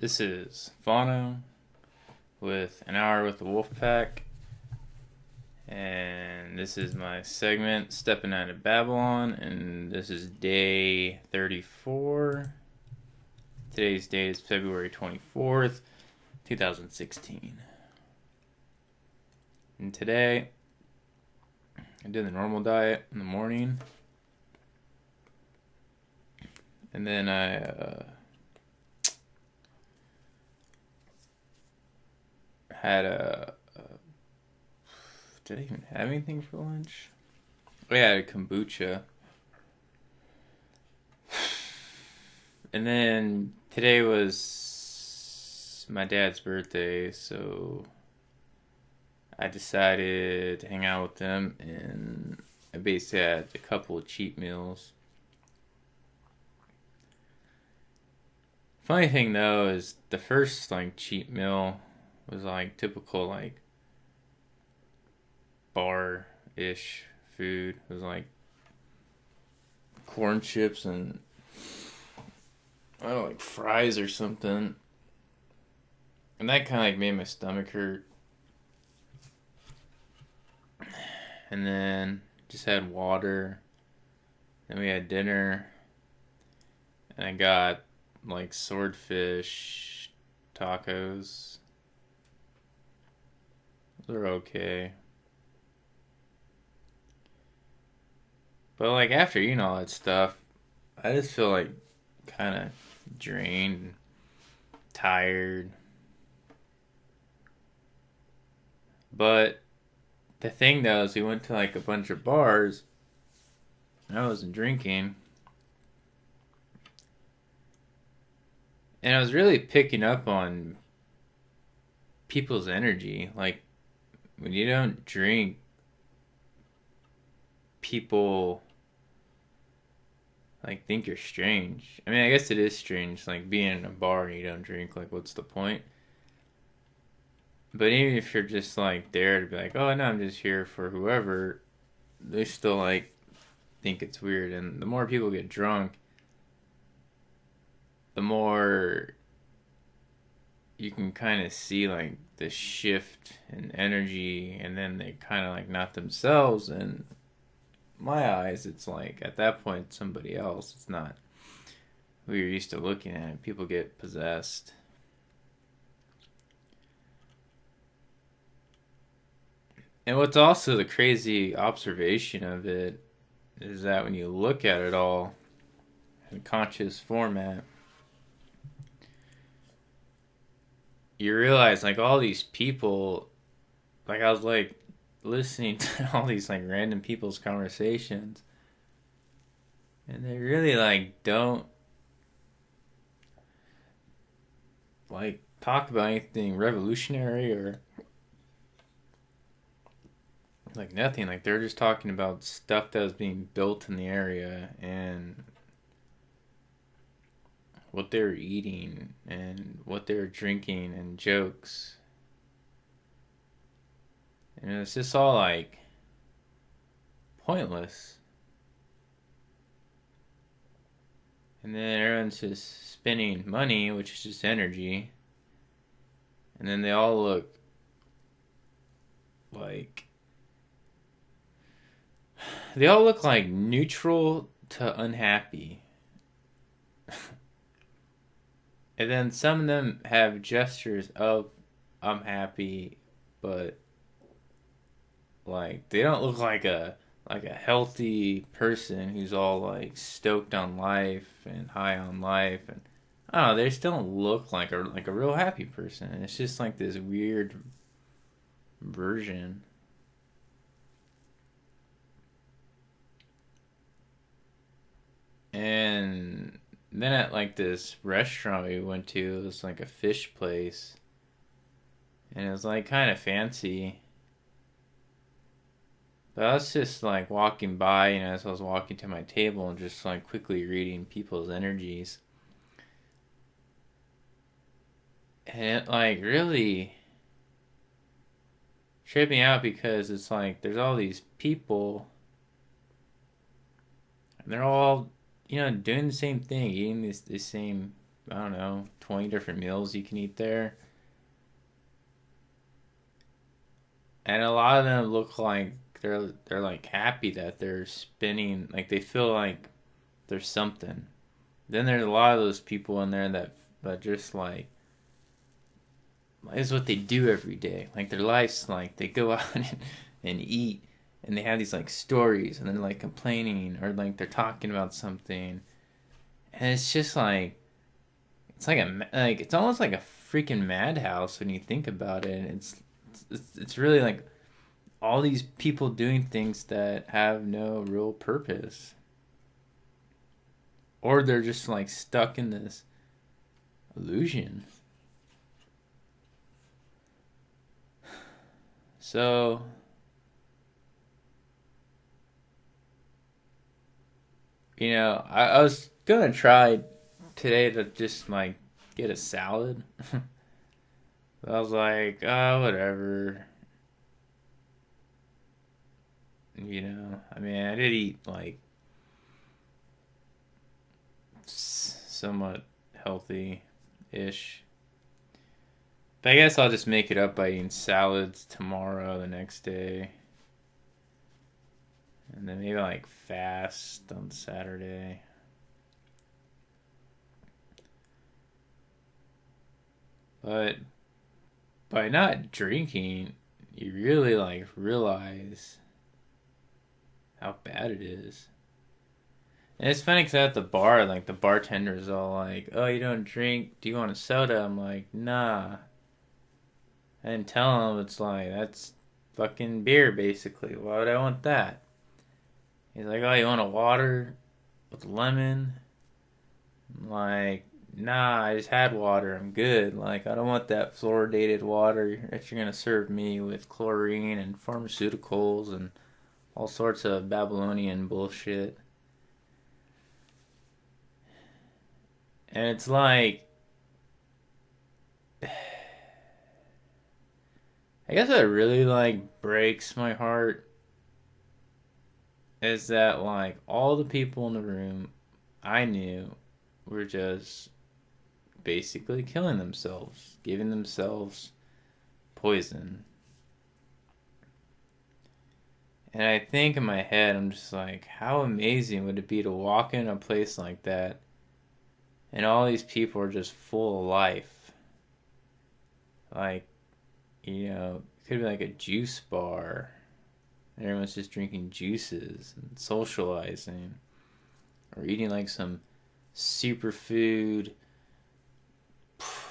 This is Fano with an hour with the Wolfpack, and this is my segment Steppin' Out of Babylon, and this is day 34. Today's date is February 24th, 2016. And today, I did the normal diet in the morning, and then I had did I even have anything for lunch? Oh yeah, I had a kombucha. And then today was my dad's birthday, so I decided to hang out with them, and I basically had a couple of cheat meals. Funny thing though is the first cheat meal was typical bar-ish food. It was corn chips and I don't know, fries or something. And that kind of made my stomach hurt. And then just had water. Then we had dinner. And I got swordfish tacos. They're okay. But after eating all that stuff, I just feel kind of drained, tired. But the thing though is we went to a bunch of bars and I wasn't drinking. And I was really picking up on people's energy. When you don't drink, people think you're strange. I mean, I guess it is strange, being in a bar and you don't drink, what's the point? But even if you're just there to be oh no, I'm just here for whoever, they still think it's weird. And the more people get drunk, the more you can kind of see the shift in energy, and then they kind of not themselves. And my eyes, it's at that point somebody else. It's not who you're used to looking at. People get possessed. And what's also the crazy observation of it is that when you look at it all in conscious format, you realize all these people, I was listening to all these random people's conversations, and they really don't talk about anything revolutionary or nothing. They're just talking about stuff that was being built in the area and what they were eating and what they were drinking and jokes. And it's just all pointless. And then everyone's just spending money, which is just energy. And then they all look neutral to unhappy. And then some of them have gestures of I'm happy, but they don't look like a healthy person who's all stoked on life and high on life. And I don't know, they just don't look like a real happy person. And it's just this weird version. And then at this restaurant we went to, it was a fish place, and it was kind of fancy. But I was just walking by, as I was walking to my table and just quickly reading people's energies. And it really tripped me out because it's there's all these people and they're all doing the same thing, eating the same I don't know, 20 different meals you can eat there. And a lot of them look like they're like happy that they're spinning, like they feel like there's something. Then there's a lot of those people in there that just like is what they do every day. Like their life's like they go out and eat, and they have these like stories, and they're like complaining or like they're talking about something, and it's just like it's like it's almost like a freaking madhouse when you think about it. It's really like all these people doing things that have no real purpose, or they're just like stuck in this illusion. So, I was gonna try today to just like get a salad. But I was like, oh, whatever. I mean, I did eat like somewhat healthy ish. But I guess I'll just make it up by eating salads tomorrow, the next day. And then maybe like fast on Saturday. But by not drinking, you really like realize how bad it is. And it's funny because at the bar, like the bartender's all like, "Oh, you don't drink? Do you want a soda?" I'm like, "Nah." I didn't tell him. It's like that's fucking beer, basically. Why would I want that? He's like, "Oh, you want a water with lemon?" I'm like, "Nah, I just had water. I'm good. Like, I don't want that fluoridated water that you're gonna serve me with chlorine and pharmaceuticals and all sorts of Babylonian bullshit." And it's like, I guess what really like breaks my heart is that like all the people in the room I knew were just basically killing themselves, giving themselves poison. And I think in my head, I'm just like, how amazing would it be to walk in a place like that and all these people are just full of life? Like, it could be like a juice bar. And everyone's just drinking juices and socializing. Or eating like some superfood,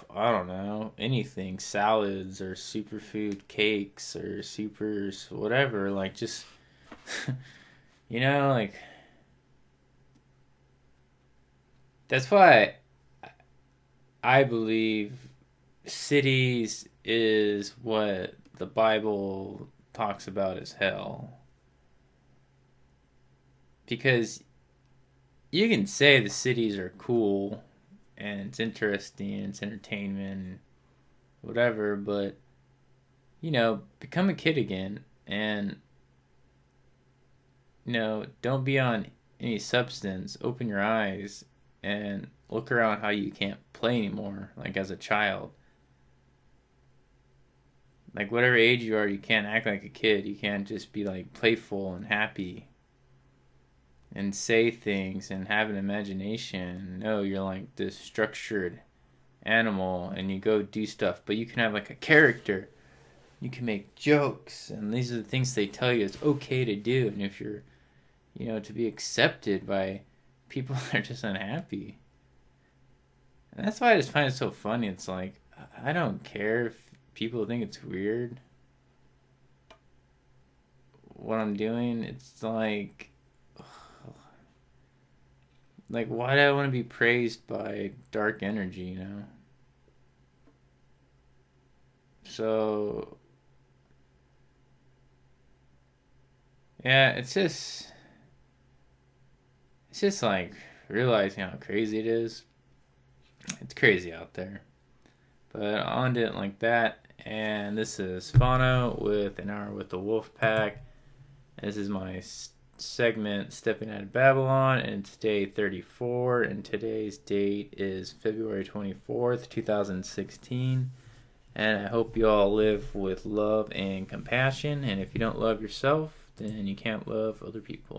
I don't know, anything, salads or superfood cakes or supers, whatever. Like, just, like, that's why I believe cities is what the Bible talks about as hell. Because you can say the cities are cool and it's interesting and it's entertainment, whatever, but become a kid again and don't be on any substance. Open your eyes and look around how you can't play anymore, like as a child. Like whatever age you are, you can't act like a kid. You can't just be like playful and happy and say things and have an imagination. No, you're like this structured animal and you go do stuff, but you can have like a character. You can make jokes, and these are the things they tell you it's okay to do. And if you're, to be accepted by people that are just unhappy. And that's why I just find it so funny. It's like, I don't care if people think it's weird what I'm doing. It's like why do I want to be praised by dark energy, So yeah, it's just like realizing how crazy it is. It's crazy out there. But I'll end it like that. And this is Fano with an hour with the Wolf Pack. This is my segment Stepping Out of Babylon, and it's day 34, and today's date is February 24th, 2016. And I hope you all live with love and compassion, and if you don't love yourself, then you can't love other people.